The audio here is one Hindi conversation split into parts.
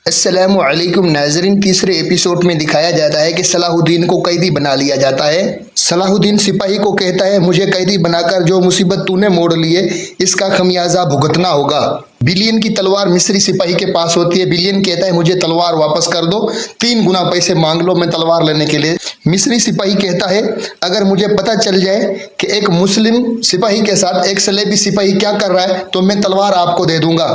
अस्सलामु अलैकुम नाज़रीन, तीसरे एपिसोड में दिखाया जाता है कि सलाहुद्दीन को कैदी बना लिया जाता है। सलाहुद्दीन सिपाही को कहता है, मुझे कैदी बनाकर जो मुसीबत तूने मोड़ ली है इसका खमियाजा भुगतना होगा। बिलियन की तलवार मिस्री सिपाही के पास होती है। बिलियन कहता है, मुझे तलवार वापस कर दो, 3 गुना पैसे मांग लो मैं तलवार लेने के लिए। मिस्री सिपाही कहता है, अगर मुझे पता चल जाए कि एक मुस्लिम सिपाही के साथ एक सलेबी सिपाही क्या कर रहा है तो मैं तलवार आपको दे दूंगा।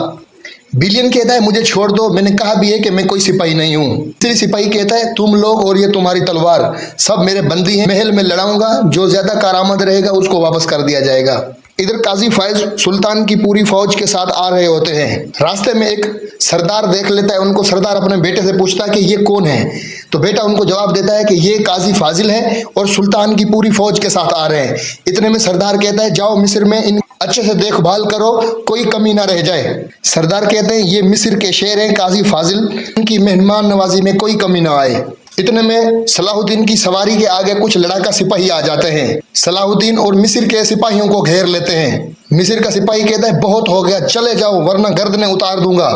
बिलियन कहता है, मुझे छोड़ दो, मैंने कहा भी है कि मैं कोई सिपाही नहीं हूँ। मिस्री सिपाही कहता है, तुम लोग और ये तुम्हारी तलवार सब मेरे बंदी हैं, महल में लड़ाऊंगा, जो ज्यादा कारामद रहेगा उसको वापस कर दिया जाएगा। इधर काजी फायज सुल्तान की पूरी फौज के साथ आ रहे होते हैं। रास्ते में एक सरदार देख लेता है उनको। सरदार अपने बेटे से पूछता है कि ये कौन है, तो बेटा उनको जवाब देता है कि ये काजी फाजिल है और सुल्तान की पूरी फौज के साथ आ रहे हैं। इतने में सरदार कहता है, जाओ मिस्र में इन अच्छे से देखभाल करो, कोई कमी ना रह जाए। सरदार कहते हैं, ये मिस्र के शेर हैं काजी फाजिल, इनकी मेहमान नवाजी में कोई कमी ना आए। इतने में सलाहुद्दीन की सवारी के आगे कुछ लड़ाका सिपाही आ जाते हैं। सलाहुद्दीन और मिस्र के सिपाहियों को घेर लेते हैं। मिस्र का सिपाही कहता है, बहुत हो गया, चले जाओ वरना गर्दनें उतार दूंगा।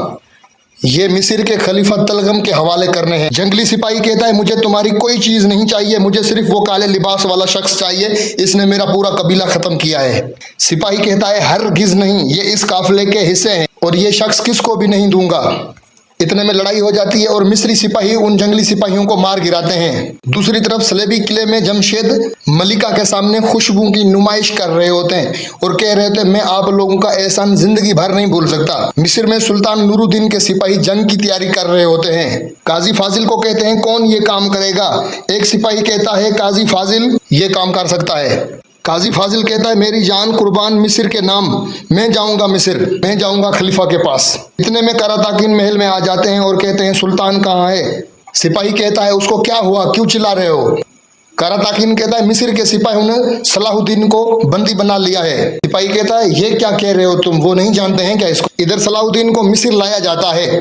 ये मिस्र के खलीफा तलगम के हवाले करने हैं। जंगली सिपाही कहता है, मुझे तुम्हारी कोई चीज नहीं चाहिए, मुझे सिर्फ वो काले लिबास वाला शख्स चाहिए, इसने मेरा पूरा कबीला खत्म किया है। सिपाही कहता है, हरगिज़ नहीं, ये इस काफिले के हिस्से हैं और ये शख्स किसको भी नहीं दूंगा। इतने में लड़ाई हो जाती है और मिस्री सिपाही उन जंगली सिपाहियों को मार गिराते हैं। दूसरी तरफ सलेबी किले में जमशेद मलिका के सामने खुशबू की नुमाइश कर रहे होते हैं और कह रहे थे, मैं आप लोगों का एहसान जिंदगी भर नहीं भूल सकता। मिस्र में सुल्तान नूरुद्दीन के सिपाही जंग की तैयारी कर रहे होते हैं। काजी फाजिल को कहते हैं, कौन ये काम करेगा। एक सिपाही कहता है, काजी फाजिल ये काम कर सकता है। काजी फाजिल कहता है, मेरी जान कुर्बान मिस्र के नाम, मैं जाऊंगा मिस्र, मैं जाऊंगा खलीफा के पास। इतने में कराताकिन महल में आ जाते हैं और कहते हैं, सुल्तान कहाँ है। सिपाही कहता है, उसको क्या हुआ, क्यों चिल्ला रहे हो। कराताकिन कहता है, मिस्र के सिपाहियों ने सलाहुद्दीन को बंदी बना लिया है। सिपाही कहता है, ये क्या कह रहे हो तुम, वो नहीं जानते हैं क्या इसको। इधर सलाहुद्दीन को मिस्र लाया जाता है।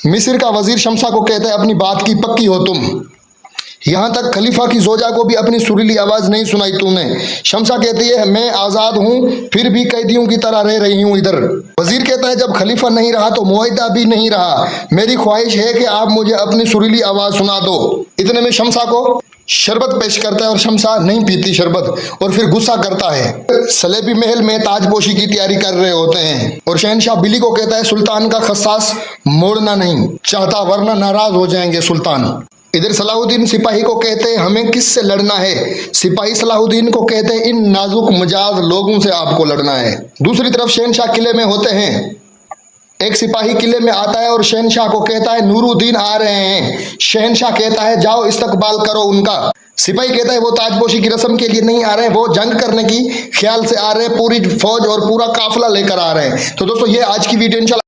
मिस्र का वजीर शमसा को कहता है, अपनी बात की पक्की हो तुम। यहाँ तक खलीफा की जोजा को भी अपनी सुरीली आवाज नहीं सुनाई तूने। शमसा कहती है, मैं आजाद हूँ फिर भी कैदियों की तरह रह रही हूँ इधर। वजीर कहता है, जब खलीफा नहीं रहा तो मुआहिदा भी नहीं रहा, मेरी ख्वाहिश है कि आप मुझे अपनी सुरीली आवाज सुना दो। इतने में शमसा को शरबत पेश करता है और शमसा नहीं पीती शरबत और फिर गुस्सा करता है। सलेबी महल में ताजपोशी की तैयारी कर रहे होते हैं और शहनशाह बिली को कहता है, सुल्तान का खसास मोड़ना नहीं चाहता वरना नाराज हो जाएंगे सुल्तान। इधर सलाहुद्दीन सिपाही को कहते हैं, हमें किससे लड़ना है। सिपाही सलाहुद्दीन को कहते हैं, इन नाजुक मिजाज लोगों से आपको लड़ना है। दूसरी तरफ शहनशाह किले में होते हैं। एक सिपाही किले में आता है और शहनशाह को कहता है, नूरुद्दीन आ रहे हैं। शहनशाह कहता है, जाओ इस्तकबाल करो उनका। सिपाही कहता है, वो ताजपोशी की रस्म के लिए नहीं आ रहे हैं, वो जंग करने की ख्याल से आ रहे हैं, पूरी फौज और पूरा काफिला लेकर आ रहे हैं। तो दोस्तों, ये आज की वीडियो इंशाल्लाह